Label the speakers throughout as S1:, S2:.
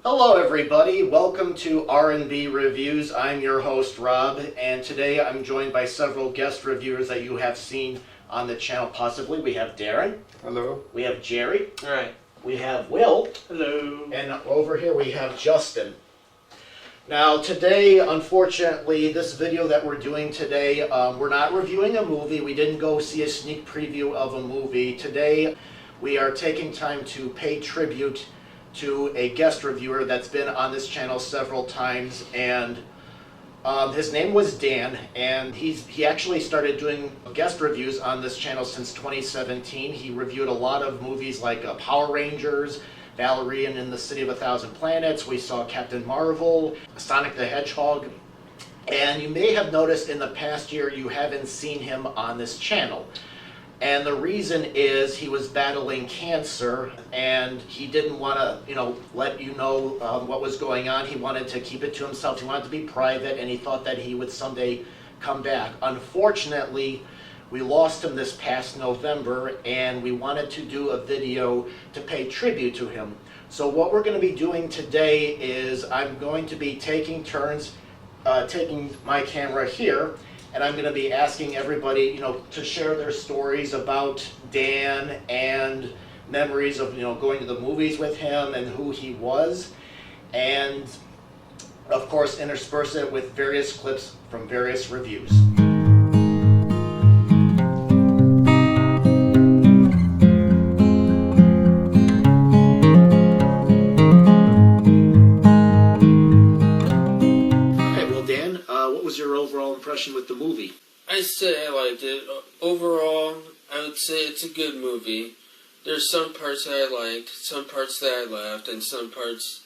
S1: Hello everybody, welcome to R&B Reviews. I'm your host Rob, and today I'm joined by several guest reviewers that you have seen on the channel possibly. We have Darren.
S2: Hello.
S1: We have Jerry.
S3: All right.
S1: We have Will.
S3: Hello.
S1: And over here we have Justin. Now today, unfortunately, this video that we're doing today, we're not reviewing a movie. We didn't go see a sneak preview of a movie. Today we are taking time to pay tribute to a guest reviewer that's been on this channel several times, and his name was Dan, and he actually started doing guest reviews on this channel since 2017. He reviewed a lot of movies like Power Rangers, Valerian in the City of a Thousand Planets. We saw Captain Marvel, Sonic the Hedgehog, and you may have noticed in the past year you haven't seen him on this channel. And the reason is he was battling cancer, and he didn't want to, let you know what was going on. He wanted to keep it to himself. He wanted to be private, and he thought that he would someday come back. Unfortunately, we lost him this past November, and we wanted to do a video to pay tribute to him. So what we're going to be doing today is I'm going to be taking turns, taking my camera here, and I'm going to be asking everybody, to share their stories about Dan and memories of, going to the movies with him and who he was. And, of course, intersperse it with various clips from various reviews. What was your overall impression with the movie?
S3: I say I liked it. Overall, I would say it's a good movie. There's some parts that I liked, some parts that I left, and some parts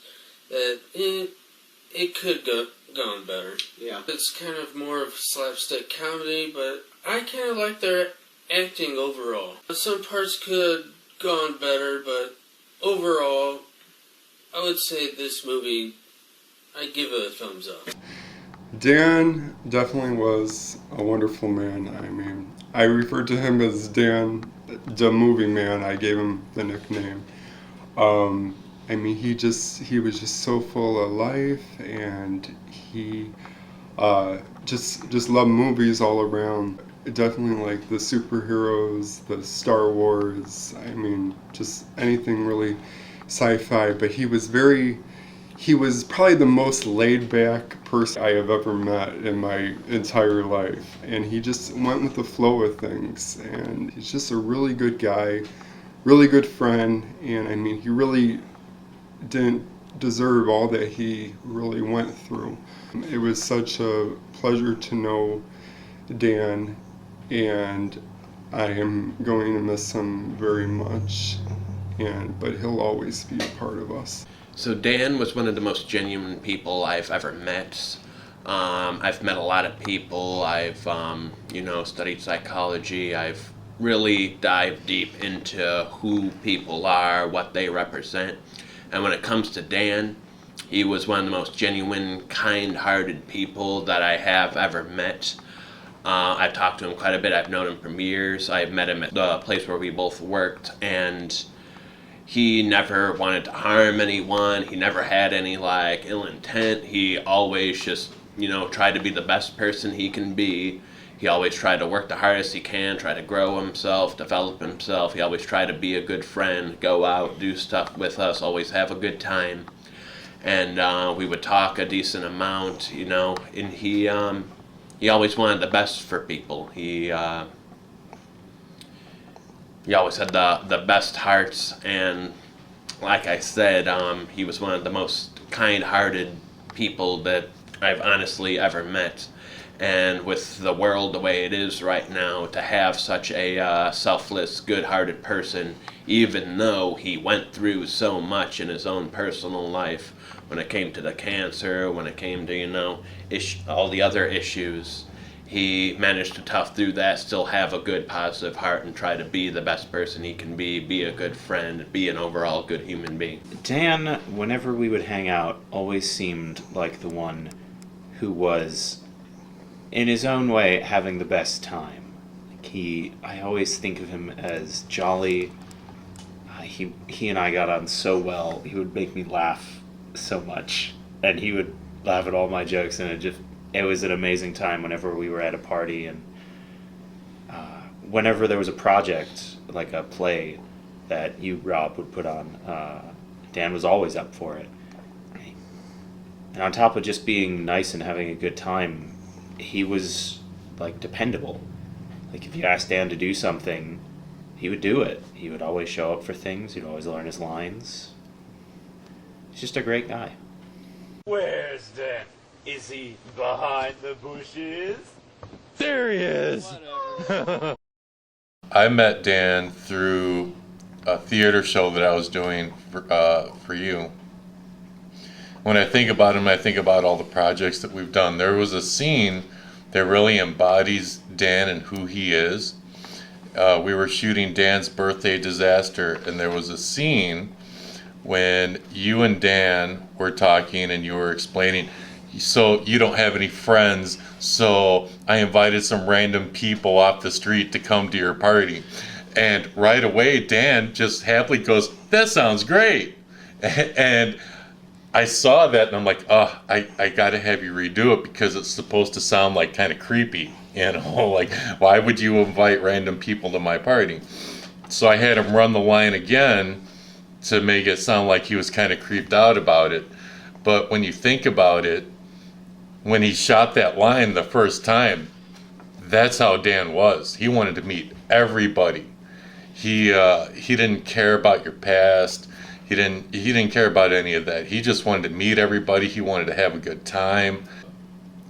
S3: that it could go gone better.
S1: Yeah.
S3: It's kind of more of slapstick comedy, but I kind of like their acting overall. Some parts could gone better, but overall, I would say this movie, I'd give it a thumbs up.
S2: Dan definitely was a wonderful man. I mean, I referred to him as Dan, the movie man. I gave him the nickname. I mean, he was just so full of life, and he just loved movies all around. Definitely like the superheroes, the Star Wars. I mean, just anything really sci-fi. But he was probably the most laid-back person I have ever met in my entire life. And he just went with the flow of things. And he's just a really good guy, really good friend. And I mean, he really didn't deserve all that he really went through. It was such a pleasure to know Dan, and I am going to miss him very much. But he'll always be a part of us.
S4: So Dan was one of the most genuine people I've ever met. I've met a lot of people. I've, studied psychology. I've really dived deep into who people are, what they represent. And when it comes to Dan, he was one of the most genuine, kind-hearted people that I have ever met. I've talked to him quite a bit. I've known him for years. I've met him at the place where we both worked, and he never wanted to harm anyone. He never had any ill intent. He always just, tried to be the best person he can be. He always tried to work the hardest he can, try to grow himself, develop himself. He always tried to be a good friend, go out, do stuff with us, always have a good time. And we would talk a decent amount, and he always wanted the best for people. He always had the best hearts, and like I said, he was one of the most kind-hearted people that I've honestly ever met. And with the world the way it is right now, to have such a selfless, good-hearted person, even though he went through so much in his own personal life, when it came to the cancer, when it came to, all the other issues, he managed to tough through that, still have a good positive heart, and try to be the best person he can be a good friend, be an overall good human being.
S5: Dan, whenever we would hang out, always seemed like the one who was, in his own way, having the best time. I always think of him as jolly. He and I got on so well. He would make me laugh so much, and he would laugh at all my jokes, and it was an amazing time whenever we were at a party, and whenever there was a project like a play that you, Rob, would put on, Dan was always up for it. And on top of just being nice and having a good time, he was like dependable. Like if you asked Dan to do something, he would do it. He would always show up for things. He'd always learn his lines. He's just a great guy.
S6: Where's Dan? Is he behind the bushes? There he is!
S7: I met Dan through a theater show that I was doing for you. When I think about him, I think about all the projects that we've done. There was a scene that really embodies Dan and who he is. We were shooting Dan's Birthday Disaster, and there was a scene when you and Dan were talking and you were explaining, so you don't have any friends, so I invited some random people off the street to come to your party. And right away, Dan just happily goes, that sounds great. And I saw that and I'm like, oh, I gotta have you redo it because it's supposed to sound like kind of creepy, you know, like why would you invite random people to my party? So I had him run the line again to make it sound like he was kind of creeped out about it. But when you think about it, when he shot that line the first time, that's how Dan was. He wanted to meet everybody. He didn't care about your past. He didn't care about any of that. He just wanted to meet everybody. He wanted to have a good time.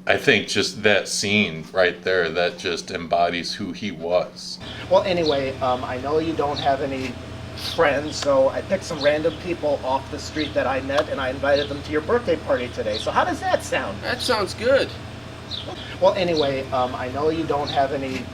S7: I think just that scene right there, that just embodies who he was.
S1: Well, anyway, I know you don't have any friends, so I picked some random people off the street that I met, and I invited them to your birthday party today. So how does that sound?
S3: That sounds good.
S1: Well, anyway, I know you don't have any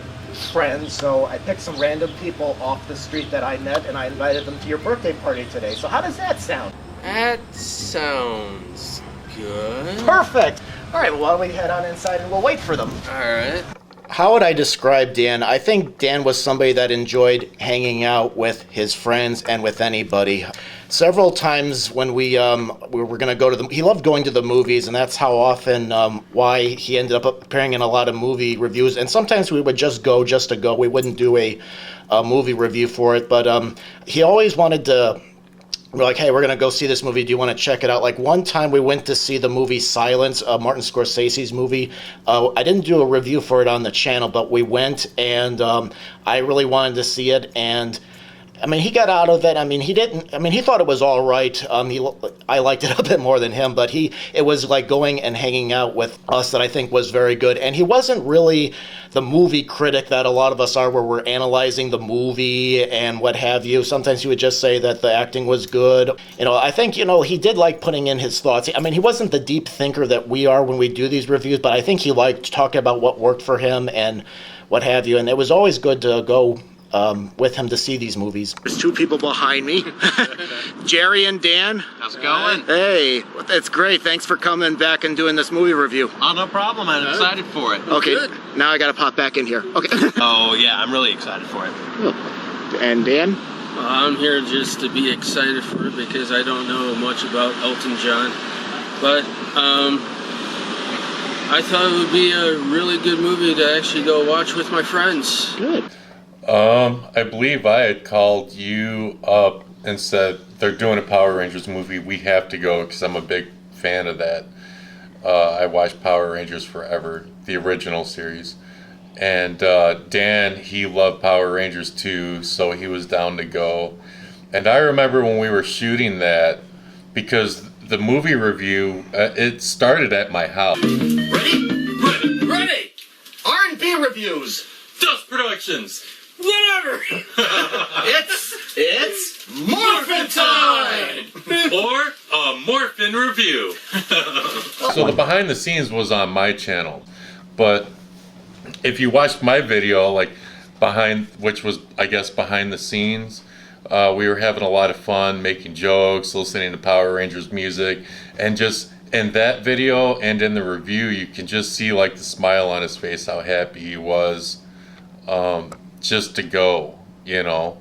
S1: friends, so I picked some random people off the street that I met, and I invited them to your birthday party today. So how does that sound?
S3: That sounds good.
S1: Perfect! All right, well, why don't we head on inside and we'll wait for them.
S3: All right.
S1: How would I describe Dan? I think Dan was somebody that enjoyed hanging out with his friends and with anybody. Several times when we were going to go to he loved going to the movies, and that's how often why he ended up appearing in a lot of movie reviews. And sometimes we would just go just to go. We wouldn't do a movie review for it, but he always wanted to. We're like, hey, we're going to go see this movie. Do you want to check it out? Like one time we went to see the movie Silence, Martin Scorsese's movie. I didn't do a review for it on the channel, but we went, and I really wanted to see it. And I mean, he got out of it. I mean, he didn't. I mean, he thought it was all right. I liked it a bit more than him, but it was like going and hanging out with us that I think was very good. And he wasn't really the movie critic that a lot of us are, where we're analyzing the movie and what have you. Sometimes he would just say that the acting was good. You know, I think, you know, he did like putting in his thoughts. I mean, he wasn't the deep thinker that we are when we do these reviews, but I think he liked talking about what worked for him and what have you. And it was always good to go with him to see these movies. There's two people behind me, Jerry and Dan.
S4: How's it going?
S1: Hey, that's great. Thanks for coming back and doing this movie review.
S4: Oh, no problem. I'm excited for it.
S1: Okay,
S3: Good.
S1: now I gotta pop back in here. Okay.
S4: Oh, yeah, I'm really excited for it.
S1: And Dan?
S3: I'm here just to be excited for it because I don't know much about Elton John. But I thought it would be a really good movie to actually go watch with my friends.
S1: Good.
S7: I believe I had called you up and said they're doing a Power Rangers movie. We have to go because I'm a big fan of that. I watched Power Rangers forever, the original series. And Dan, he loved Power Rangers too, so he was down to go. And I remember when we were shooting that, because the movie review, it started at my house.
S1: Ready?
S3: Ready!
S1: R&B reviews.
S3: Dust Productions! Whatever!
S1: It's Morphin' Time!
S8: Or a Morphin' Review.
S7: So the behind the scenes was on my channel, but if you watched my video, like which was, I guess, behind the scenes, we were having a lot of fun, making jokes, listening to Power Rangers music, and just in that video and in the review, you can just see like the smile on his face, how happy he was just to go, you know.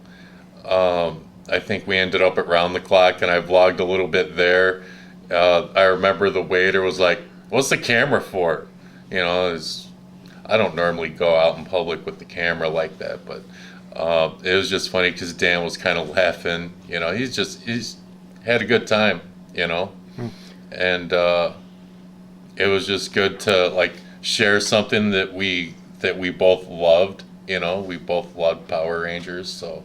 S7: I think we ended up at Round the Clock, and I vlogged a little bit there, I remember the waiter was like, "What's the camera for?" You know, I don't normally go out in public with the camera like that, but it was just funny because Dan was kind of laughing. You know, he's had a good time. You know, and it was just good to like share something that we both loved. You know, we both loved Power Rangers, so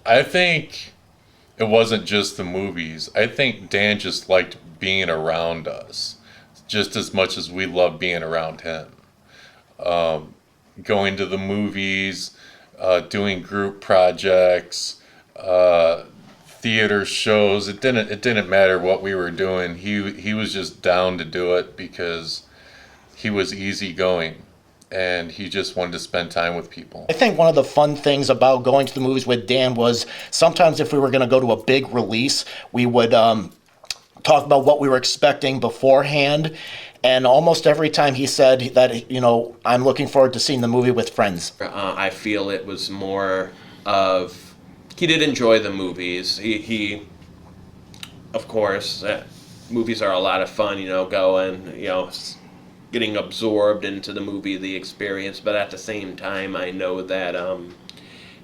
S7: I think it wasn't just the movies. I think Dan just liked being around us just as much as we loved being around him. Going to the movies, doing group projects, theater shows. It didn't matter what we were doing. He was just down to do it because he was easygoing and he just wanted to spend time with people.
S1: I think one of the fun things about going to the movies with Dan was sometimes if we were going to go to a big release, we would talk about what we were expecting beforehand. And almost every time he said that, you know, I'm looking forward to seeing the movie with friends.
S4: I feel it was more of, he did enjoy the movies. He of course, movies are a lot of fun, you know, going, you know, getting absorbed into the movie, the experience, but at the same time, I know that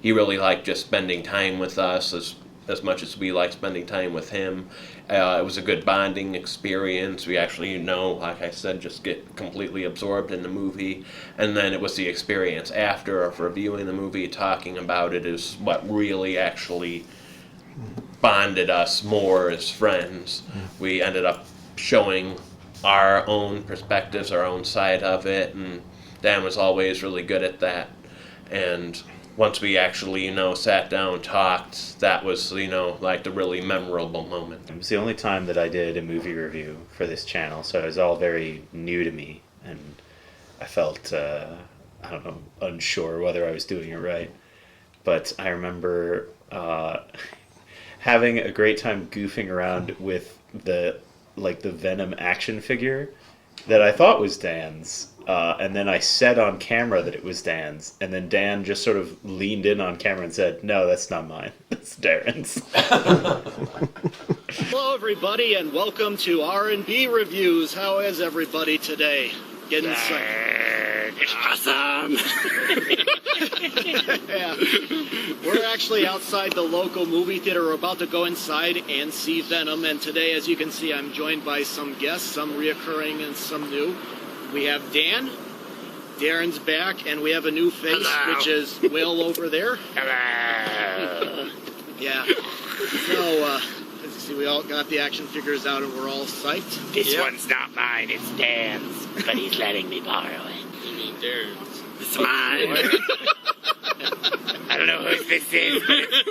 S4: he really liked just spending time with us as much as we like spending time with him. It was a good bonding experience. We actually, you know, like I said, just get completely absorbed in the movie, and then it was the experience after of reviewing the movie, talking about it is what really actually bonded us more as friends. We ended up showing our own perspectives, our own side of it, and Dan was always really good at that. And once we actually, you know, sat down, talked, that was, you know, like the really memorable moment.
S5: It was the only time that I did a movie review for this channel, so it was all very new to me, and I felt, I don't know, unsure whether I was doing it right. But I remember having a great time goofing around with the Venom action figure that I thought was Dan's. And then I said on camera that it was Dan's, and then Dan just sort of leaned in on camera and said, "No, that's not mine. That's Darren's."
S9: Hello, everybody, and welcome to R&B Reviews. How is everybody today? Getting some... Awesome! Yeah. We're actually outside the local movie theater. We're about to go inside and see Venom, and today, as you can see, I'm joined by some guests, some reoccurring and some new. We have Dan. Darren's back, and we have a new face, hello, which is Will over there. Hello. Yeah. So, as you see, we all got the action figures out, and we're all psyched.
S10: This one's not mine, it's Dan's, but he's letting me borrow it.
S3: You mean Darren's?
S10: It's mine. I don't know whose this is, but it's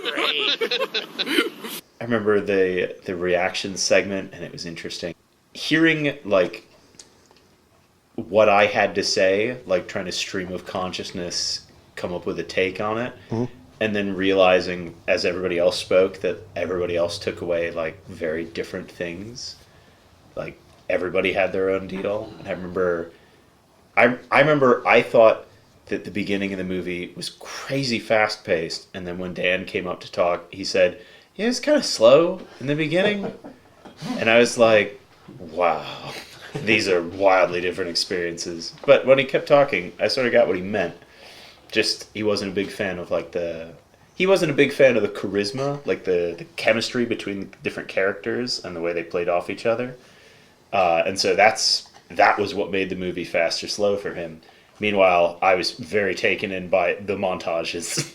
S10: great.
S5: I remember the reaction segment, and it was interesting. Hearing, like, what I had to say, like trying to stream of consciousness come up with a take on it, and then realizing as everybody else spoke that everybody else took away like very different things. Like everybody had their own deal. And I remember I thought that the beginning of the movie was crazy fast paced, and then when Dan came up to talk, he said, "Yeah, it's kind of slow in the beginning." And I was like, wow. These are wildly different experiences. But when he kept talking, I sort of got what he meant. Just, he wasn't a big fan of, like, he wasn't a big fan of the charisma, like, the chemistry between different characters and the way they played off each other. And so that was what made the movie fast or slow for him. Meanwhile, I was very taken in by the montages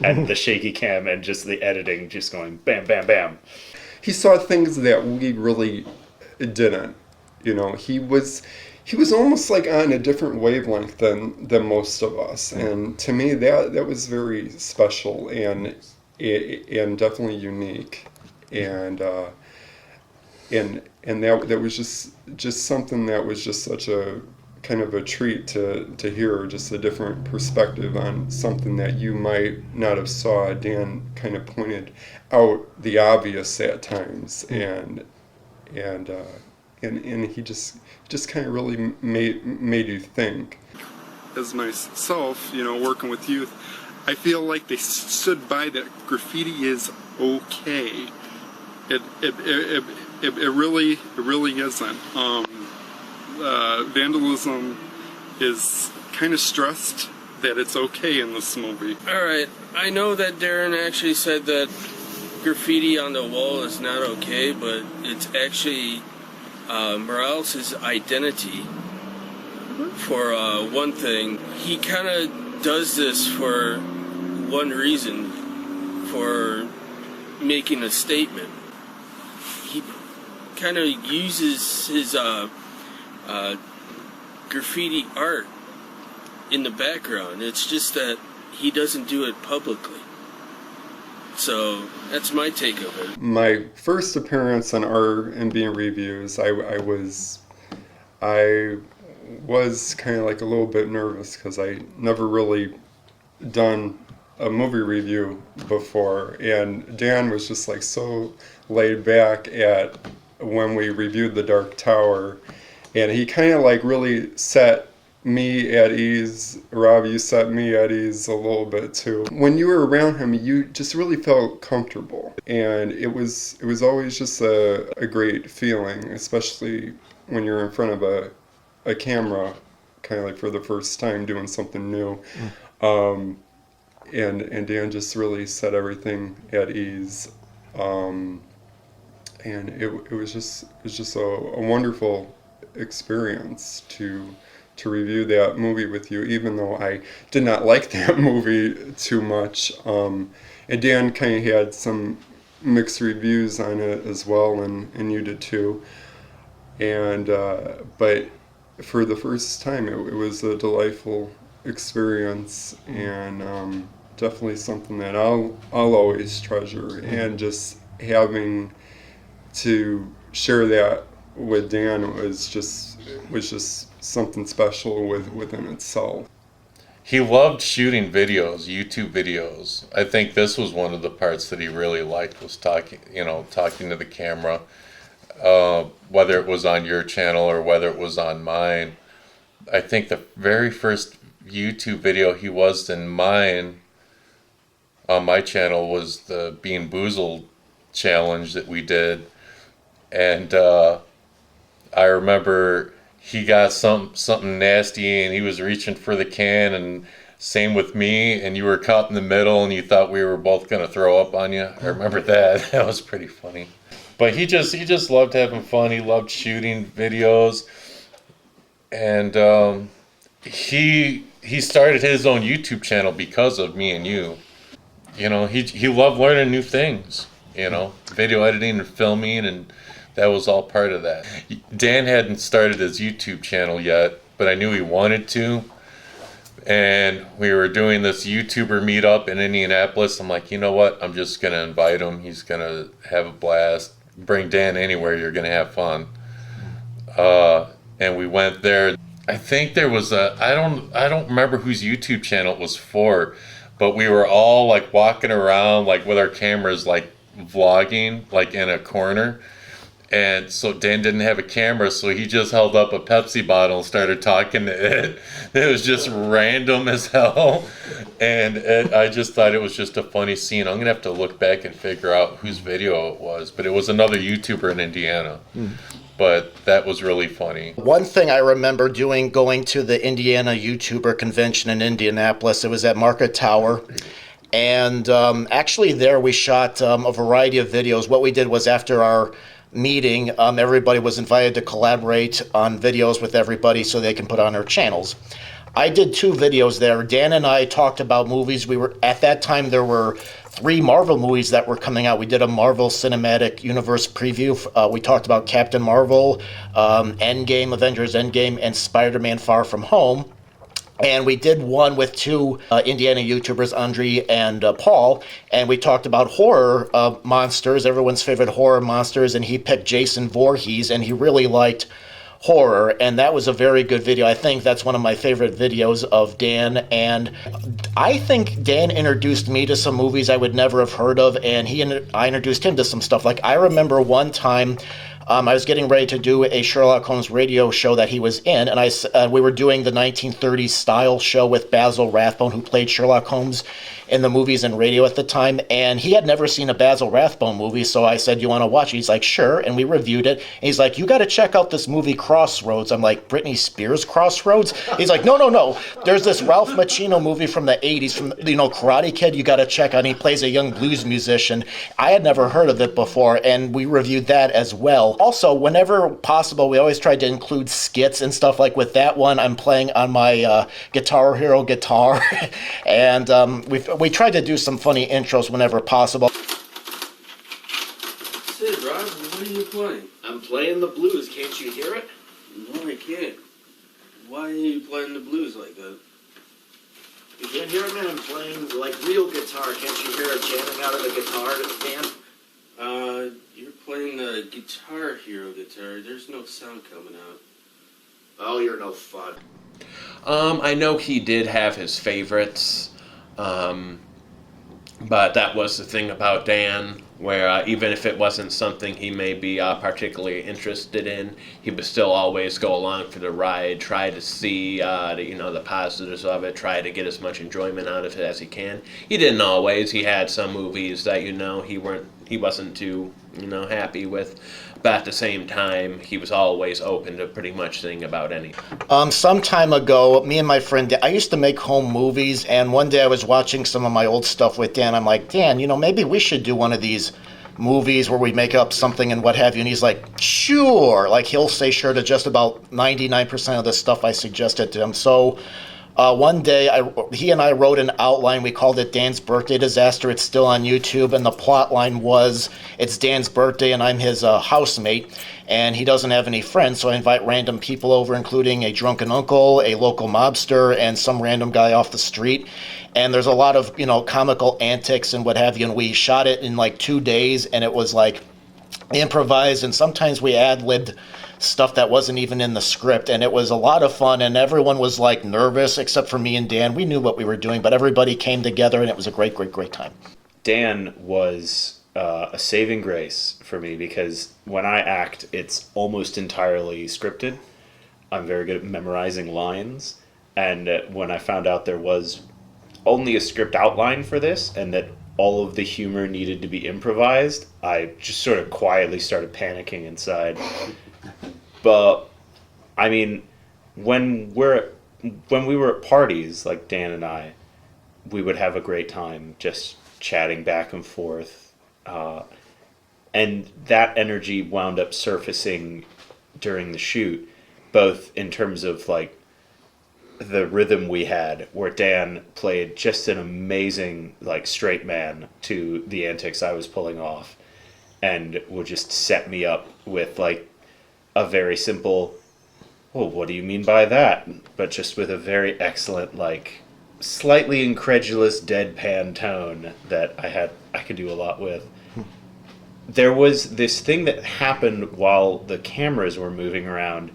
S5: and the shaky cam and just the editing just going bam, bam, bam.
S2: He saw things that we really didn't. You know, he was almost like on a different wavelength than most of us, and to me that was very special and definitely unique, and that was just something that was just such a kind of a treat to hear, just a different perspective on something that you might not have saw. Dan kind of pointed out the obvious at times, and he just kind of really made you think.
S11: As myself, you know, working with youth, I feel like they stood by that graffiti is okay. It really isn't. Vandalism is kind of stressed that it's okay in this movie.
S3: Alright, I know that Darren actually said that graffiti on the wall is not okay, but it's actually Morales' identity. For one thing, he kind of does this for one reason, for making a statement. He kind of uses his graffiti art in the background. It's just that he doesn't do it publicly. So that's my take of it.
S2: My first appearance on R&B Reviews, I was kind of like a little bit nervous because I never really done a movie review before, and Dan was just like so laid back at when we reviewed The Dark Tower, and he kind of like really set me at ease. Rob, you set me at ease a little bit too. When you were around him, you just really felt comfortable, and it was always just a great feeling, especially when you're in front of a camera, kind of like for the first time doing something new. And Dan just really set everything at ease, and it was just a wonderful experience to review that movie with you, even though I did not like that movie too much. And Dan kind of had some mixed reviews on it as well, and you did too. And but for the first time, it was a delightful experience, and definitely something that I'll always treasure. And just having to share that with Dan was just something special within itself.
S7: He loved shooting videos, YouTube videos. I think this was one of the parts that he really liked, was talking to the camera, whether it was on your channel or whether it was on mine. I think the very first YouTube video he was in mine, on my channel, was the Bean Boozled challenge that we did. And I remember he got something nasty and he was reaching for the can, and same with me, and you were caught in the middle and you thought we were both going to throw up on you. I remember that. That was pretty funny. But he just loved having fun. He loved shooting videos. And he started his own YouTube channel because of me and you. You know, he loved learning new things, video editing and filming, and that was all part of that. Dan hadn't started his YouTube channel yet, but I knew he wanted to. And we were doing this YouTuber meetup in Indianapolis. I'm like, you know what? I'm just going to invite him. He's going to have a blast. Bring Dan anywhere, you're going to have fun. And we went there. I think there was I don't remember whose YouTube channel it was for, but we were all like walking around like with our cameras, like vlogging, like in a corner. And so Dan didn't have a camera, so he just held up a Pepsi bottle and started talking to it. It was just random as hell. And I just thought it was just a funny scene. I'm going to have to look back and figure out whose video it was. But it was another YouTuber in Indiana. But that was really funny.
S1: One thing I remember going to the Indiana YouTuber convention in Indianapolis, it was at Market Tower. And actually there we shot a variety of videos. What we did was, after our meeting, everybody was invited to collaborate on videos with everybody so they can put on their channels. I did 2 videos there. Dan and I talked about movies. At that time, there were 3 Marvel movies that were coming out. We did a Marvel Cinematic Universe preview. We talked about Captain Marvel, Endgame, Avengers Endgame, and Spider-Man Far From Home. And we did one with 2 Indiana YouTubers, Andre and Paul, and we talked about horror monsters, everyone's favorite horror monsters, and he picked Jason Voorhees, and he really liked horror, and that was a very good video. I think that's one of my favorite videos of Dan, and I think Dan introduced me to some movies I would never have heard of, and I introduced him to some stuff. Like, I remember one time I was getting ready to do a Sherlock Holmes radio show that he was in, and we were doing the 1930s style show with Basil Rathbone, who played Sherlock Holmes in the movies and radio at the time, and he had never seen a Basil Rathbone movie, so I said, you want to watch it? He's like, sure, and we reviewed it, and he's like, you got to check out this movie Crossroads. I'm like, Britney Spears Crossroads? He's like, no, there's this Ralph Macchino movie from the 80s, from, Karate Kid, you got to check out, and he plays a young blues musician. I had never heard of it before, and we reviewed that as well. Also, whenever possible, we always tried to include skits and stuff. Like with that one, I'm playing on my Guitar Hero guitar, and we tried to do some funny intros whenever possible.
S3: Sid, Rob, what are you playing?
S9: I'm playing the blues. Can't you hear it?
S3: No, I can't. Why are you playing the blues like that?
S1: You can't hear it, man. I'm playing like real guitar. Can't you hear it jamming out of the guitar, Dan?
S3: You're playing the Guitar Hero guitar. There's no sound coming out.
S1: Oh, you're no fun.
S4: I know he did have his favorites, but that was the thing about Dan, where even if it wasn't something he may be particularly interested in, he would still always go along for the ride, try to see the positives of it, try to get as much enjoyment out of it as he can. He didn't always. He had some movies that he wasn't too happy with. But at the same time, he was always open to pretty much anything about anything.
S1: Some time ago, me and my friend, I used to make home movies, and one day I was watching some of my old stuff with Dan. I'm like, Dan, maybe we should do one of these movies where we make up something and what have you. And he's like, sure. Like, he'll say sure to just about 99% of the stuff I suggested to him. So one day, he and I wrote an outline. We called it Dan's Birthday Disaster. It's still on YouTube, and the plot line was, it's Dan's birthday, and I'm his housemate, and he doesn't have any friends, so I invite random people over, including a drunken uncle, a local mobster, and some random guy off the street. And there's a lot of, comical antics and what have you, and we shot it in like 2 days, and it was like improvised, and sometimes we ad-libbed stuff that wasn't even in the script, and it was a lot of fun, and everyone was like nervous except for me and Dan. We knew what we were doing, but everybody came together, and it was a great time.
S5: Dan was a saving grace for me, because when I act, it's almost entirely scripted. I'm very good at memorizing lines, and when I found out there was only a script outline for this, and that all of the humor needed to be improvised, I just sort of quietly started panicking inside. But I mean, when we were at parties, like Dan and I, we would have a great time just chatting back and forth, and that energy wound up surfacing during the shoot, both in terms of like the rhythm we had, where Dan played just an amazing like straight man to the antics I was pulling off, and would just set me up with like a very simple, well, what do you mean by that? But just with a very excellent, like, slightly incredulous deadpan tone that I could do a lot with. There was this thing that happened while the cameras were moving around,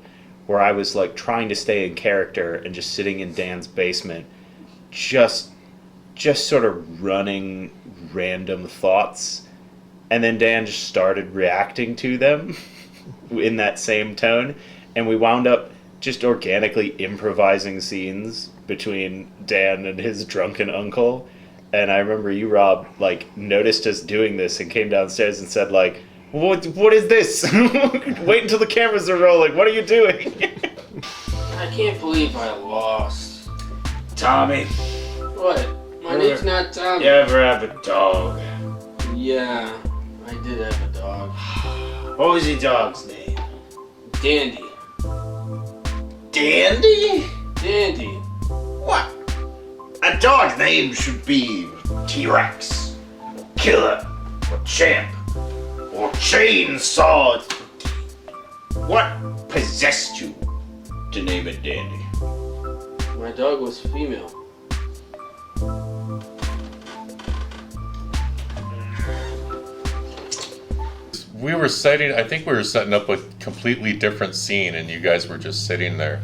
S5: where I was like trying to stay in character and just sitting in Dan's basement, just sort of running random thoughts, and then Dan just started reacting to them in that same tone, and we wound up just organically improvising scenes between Dan and his drunken uncle. And I remember you, Rob, like noticed us doing this and came downstairs and said like, what is this? Wait until the cameras are rolling. What are you doing?
S3: I can't believe I lost.
S10: Tommy.
S3: What? My name's not Tommy.
S10: You ever have a dog?
S3: Yeah, I did have a dog.
S10: What was your dog's name?
S3: Dandy.
S10: Dandy?
S3: Dandy.
S10: What? A dog's name should be T-Rex, Killer, or Champ, or Chainsaw. What possessed you to name it Dandy?
S3: My dog was female.
S7: I think we were setting up a completely different scene, and you guys were just sitting there.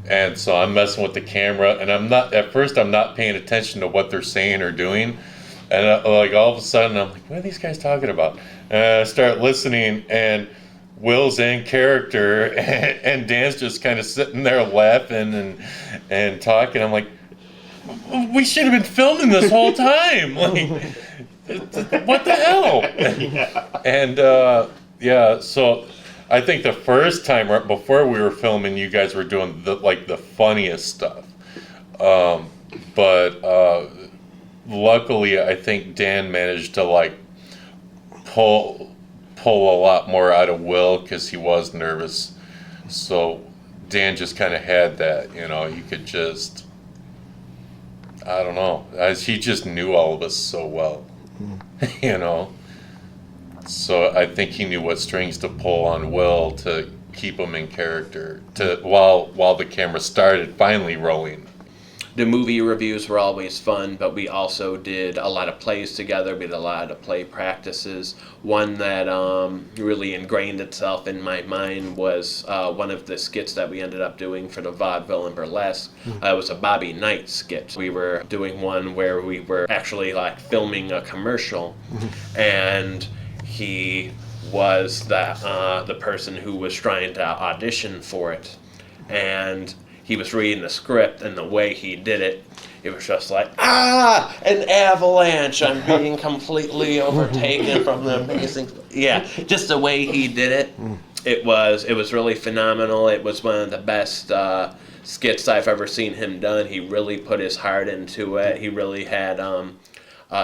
S7: And so I'm messing with the camera, and I'm not paying attention to what they're saying or doing. And like all of a sudden, I'm like, what are these guys talking about? And I start listening, and Will's in character, and Dan's just kind of sitting there laughing and talking. I'm like, we should have been filming this whole time. Like, what the hell? And yeah, so I think the first time right before we were filming, you guys were doing the funniest stuff. But luckily, I think Dan managed to like pull a lot more out of Will because he was nervous. So Dan just kind of had that, you could just, I don't know, he just knew all of us so well, So I think he knew what strings to pull on Will to keep him in character while the camera started finally rolling.
S4: The movie reviews were always fun, but we also did a lot of plays together. We did a lot of play practices. One that really ingrained itself in my mind was one of the skits that we ended up doing for the vaudeville and burlesque. It was a Bobby Knight skit. We were doing one where we were actually like filming a commercial, and he was the person who was trying to audition for it, and he was reading the script, and the way he did it, it was just like, an avalanche. I'm being completely overtaken from the amazing. Yeah, just the way he did it, it was really phenomenal. It was one of the best skits I've ever seen him done. He really put his heart into it. He really had a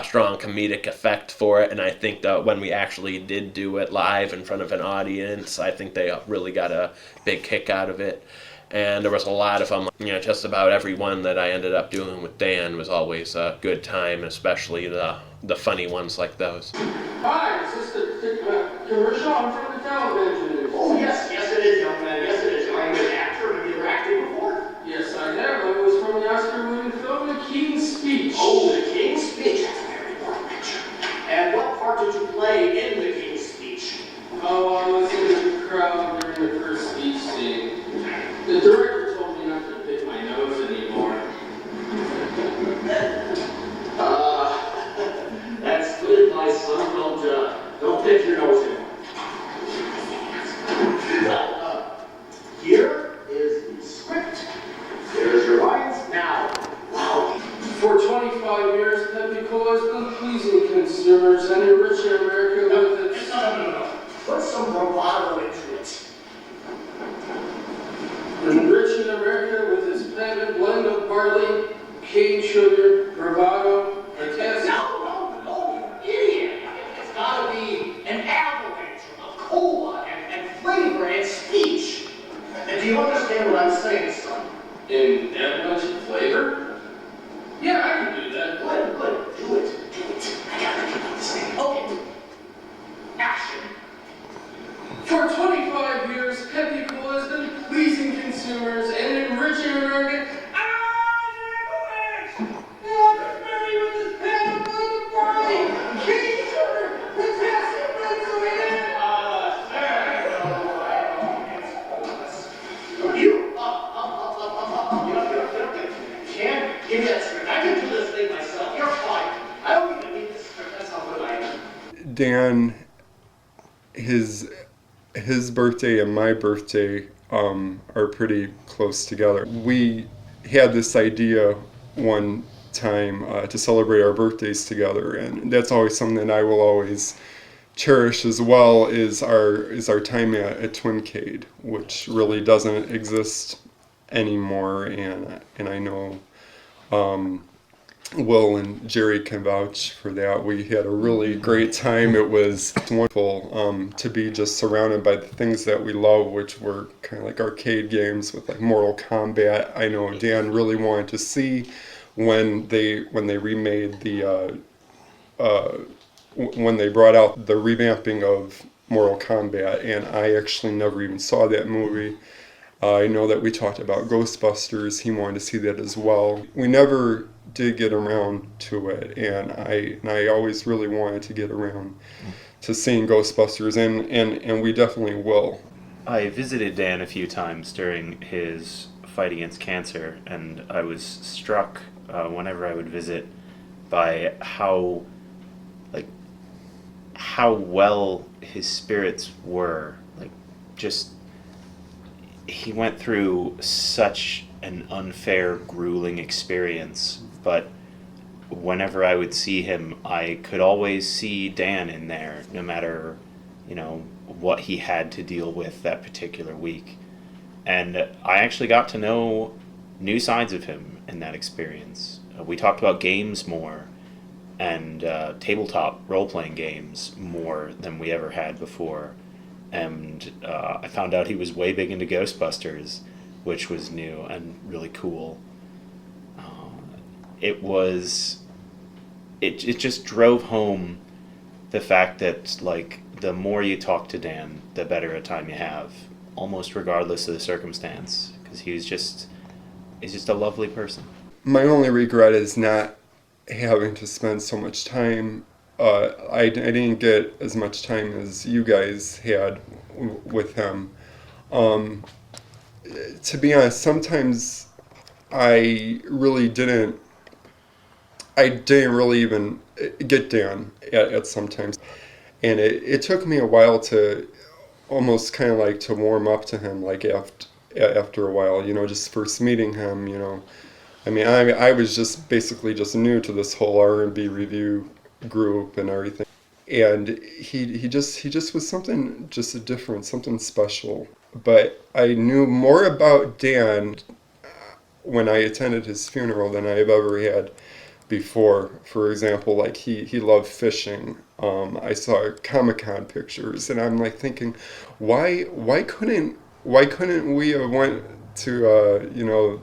S4: strong comedic effect for it, and I think that when we actually did do it live in front of an audience, I think they really got a big kick out of it. And there was a lot of them, just about every one that I ended up doing with Dan was always a good time, especially the funny ones like those.
S12: Hi, is this the commercial? I'm from the television news.
S1: Oh, yes, it is, young man, yes it is. Are you an actor? Have you ever acted before?
S12: Yes, I have. I was from the Oscar-winning film The King's Speech.
S1: Oh, The King's Speech, that's a very important picture. And what part did you play in The King's Speech?
S12: Oh, I was in the crowd during the first speech scene. The director told me not to pick my nose anymore.
S1: That's good advice, son. Don't pick your nose anymore. Well, here is the script. There's your lines now. Wow.
S12: For 25 years, PepsiCo has been pleasing consumers and enriching America with its...
S1: No. Put some bravado into it.
S12: Enriching America with its patented blend of barley, cane sugar, bravado, potassium.
S1: No, you idiot. It's gotta be an avalanche of cola and flavor and speech. And do you understand what I'm saying, son?
S12: In avalanche flavor? Yeah, I can do that.
S1: Good. Do it. I gotta keep on this thing. Okay. Action.
S12: For 25 years, PepsiCo has been pleasing consumers and enriching America.
S1: Give me that script. I can do this thing myself. You're fine. I don't even need this script. That's how good I am.
S2: Dan, his birthday and my birthday are pretty close together. We had this idea one time to celebrate our birthdays together, and that's always something that I will always cherish as well is our time at Twincade, which really doesn't exist anymore, and I know Will and Jerry can vouch for that. We had a really great time. It was wonderful to be just surrounded by the things that we love, which were kind of like arcade games with like Mortal Kombat. I know Dan really wanted to see when they remade the when they brought out the revamping of Mortal Kombat, and I actually never even saw that movie. I know that we talked about Ghostbusters. He wanted to see that as well. We never did get around to it, and I always really wanted to get around to seeing Ghostbusters, and we definitely will.
S5: I visited Dan a few times during his fight against cancer, and I was struck whenever I would visit by how well his spirits were. Like, he went through such an unfair, grueling experience, but whenever I would see him, I could always see Dan in there, no matter, what he had to deal with that particular week. And I actually got to know new sides of him in that experience. We talked about games more, and tabletop role-playing games more than we ever had before. And I found out he was way big into Ghostbusters, which was new and really cool. It just drove home the fact that, like, the more you talk to Dan, the better a time you have, almost regardless of the circumstance, because he's just a lovely person.
S2: My only regret is not having to spend so much time. I didn't get as much time as you guys had with him. To be honest, sometimes I didn't really even get Dan at sometimes. And it took me a while to almost kind of like to warm up to him, like after a while, just first meeting him, I mean, I was just basically just new to this whole R&B review group and everything. And he just was something just different, something special. But I knew more about Dan when I attended his funeral than I've ever had before. For example, like he loved fishing. I saw Comic-Con pictures, and I'm like thinking, why couldn't we have went to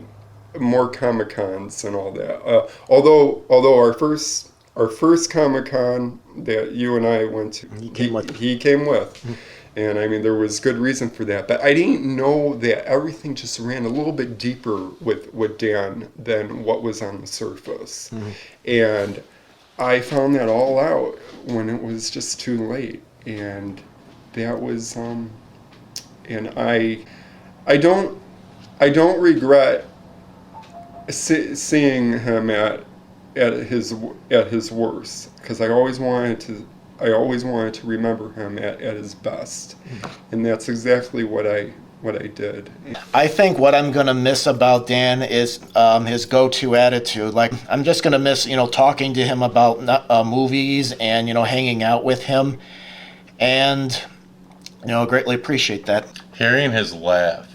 S2: more Comic-Cons and all that? Although our first Comic-Con that you and I went to, he came with. And I mean, there was good reason for that. But I didn't know that everything just ran a little bit deeper with Dan than what was on the surface. Mm-hmm. And I found that all out when it was just too late. And that was, and I don't regret seeing him at his worst, because I always wanted to remember him at his best, and that's exactly what I did.
S1: I think what I'm going to miss about Dan is his go-to attitude. Like, I'm just going to miss, talking to him about movies and, hanging out with him, and, greatly appreciate that.
S7: Hearing his laugh,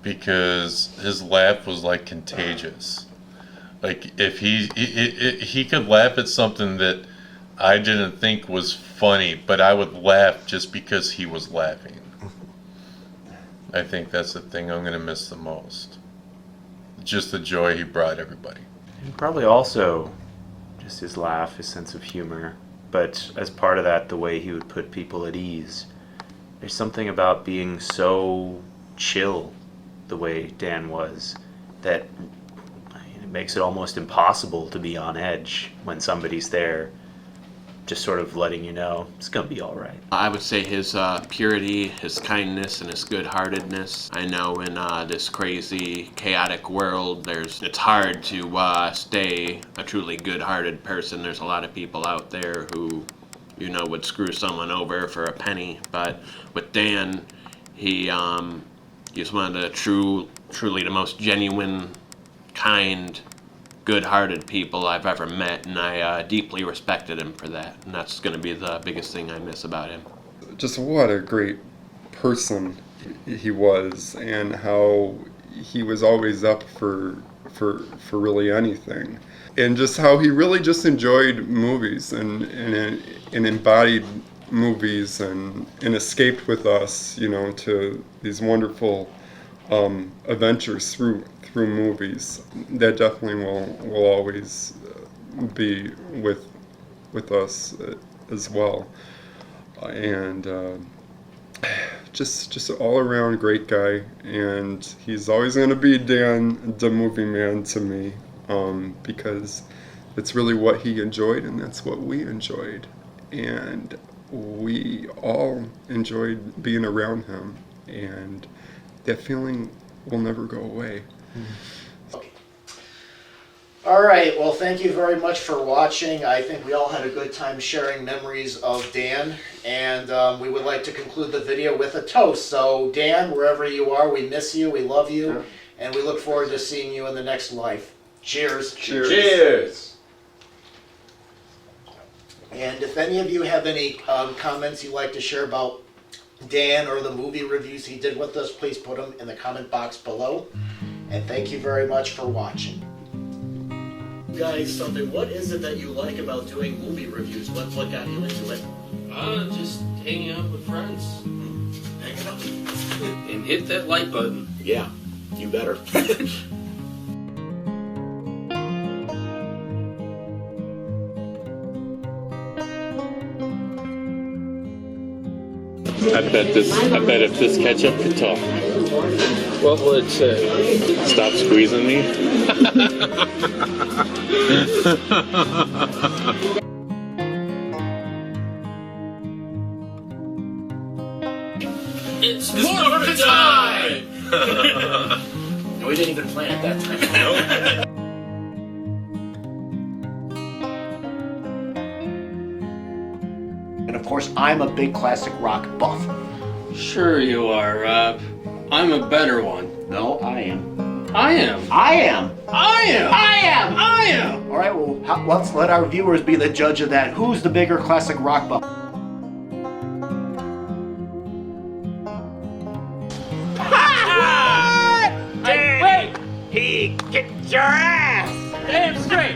S7: because his laugh was like contagious. Like, if he could laugh at something that I didn't think was funny, but I would laugh just because he was laughing. I think that's the thing I'm going to miss the most. Just the joy he brought everybody.
S5: And probably also just his laugh, his sense of humor, but as part of that, the way he would put people at ease. There's something about being so chill, the way Dan was, that it makes it almost impossible to be on edge when somebody's there, just sort of letting you know it's gonna be all right.
S4: I would say his purity, his kindness, and his good-heartedness. I know in this crazy, chaotic world, it's hard to stay a truly good-hearted person. There's a lot of people out there who, would screw someone over for a penny. But with Dan, he was one of the truly the most genuine, kind, good-hearted people I've ever met, and I deeply respected him for that, and that's going to be the biggest thing I miss about him.
S2: Just what a great person he was, and how he was always up for really anything, and just how he really just enjoyed movies and embodied movies and escaped with us, to these wonderful adventures through movies. That definitely will always be with us as well. And just all around great guy, and he's always going to be Dan the movie man to me, because it's really what he enjoyed, and that's what we enjoyed, and we all enjoyed being around him, and that feeling will never go away.
S1: All right, well, thank you very much for watching. I think we all had a good time sharing memories of Dan, and we would like to conclude the video with a toast. So, Dan, wherever you are, we miss you, we love you, and we look forward to seeing you in the next life. Cheers.
S2: Cheers.
S10: Cheers.
S1: And if any of you have any comments you'd like to share about Dan or the movie reviews he did with us, please put them in the comment box below. And thank you very much for watching. Guys, something. What is it that you like about doing movie reviews? What got you into it?
S3: Just hanging out with friends.
S1: Hanging out.
S3: And hit that like button.
S1: Yeah, you better.
S8: I bet if this ketchup could talk,
S3: What would it say?
S8: stop squeezing me.
S3: It's more time!
S1: No, we didn't even plan it that time. And of course, I'm a big classic rock buff.
S3: Sure you are, Rob. I'm a better one.
S1: No, I am.
S3: I am.
S1: I am.
S3: I am.
S1: I am.
S3: I am.
S1: All right, well, let's let our viewers be the judge of that. Who's the bigger classic rock buff?
S10: Wait! He kicked your ass!
S6: Damn straight!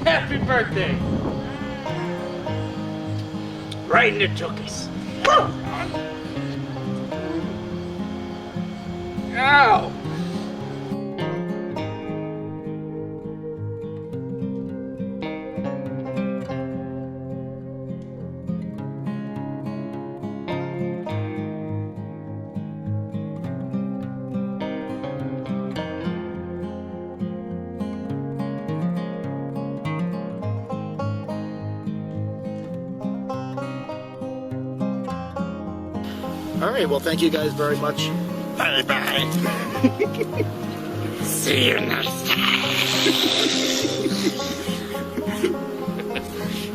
S6: Happy birthday!
S10: Right in the tookies. Ow!
S1: All right, well, thank you guys very much.
S10: Bye-bye. See you next time.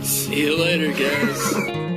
S3: See you later, guys.